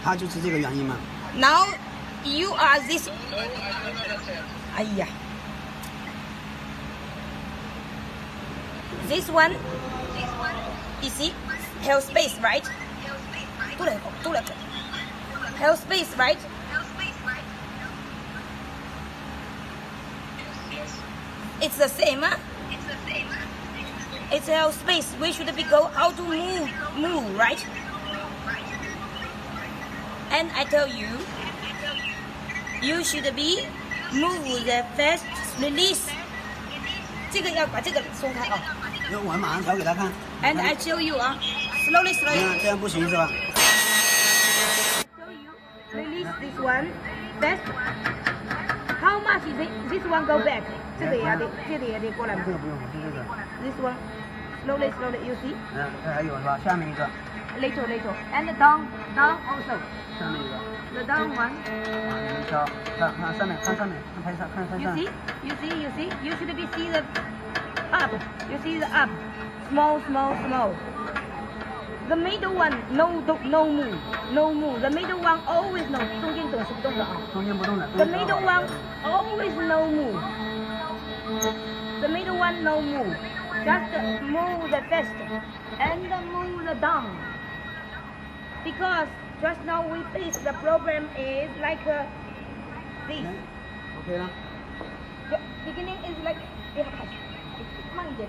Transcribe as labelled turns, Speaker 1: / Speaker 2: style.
Speaker 1: 它就是这个原因嘛。
Speaker 2: Now you are this. 哎呀 This one, you see, held space, right? Held space, right? It's the same, huh? It's held space. We should be go how to move, right? And I tell you, you should be move the first release. 这个要把这个松开啊。
Speaker 1: 我马上调给他看。
Speaker 2: And I show you 啊 ，slowly.
Speaker 1: 这样不行是吧
Speaker 2: Show you release this one first. How much is it? This one go back. 这个也得过来。
Speaker 1: 这个不用，是这个。
Speaker 2: This one slowly. You see?
Speaker 1: 这还有是吧？下面一个。
Speaker 2: Little. And down also.
Speaker 1: 下面一个。
Speaker 2: The down one.
Speaker 1: 你瞧，看上面，看台上。
Speaker 2: You see. You should be see the up. You see the up. Small. The middle one no move. The middle one always no. 中间总是不动的啊。
Speaker 1: 中间不动的。
Speaker 2: The middle one always no move. The middle one no move. Just move the first and move the down. Because just now we face the problem is like this.
Speaker 1: OK 了。
Speaker 2: The beginning is like 慢一点。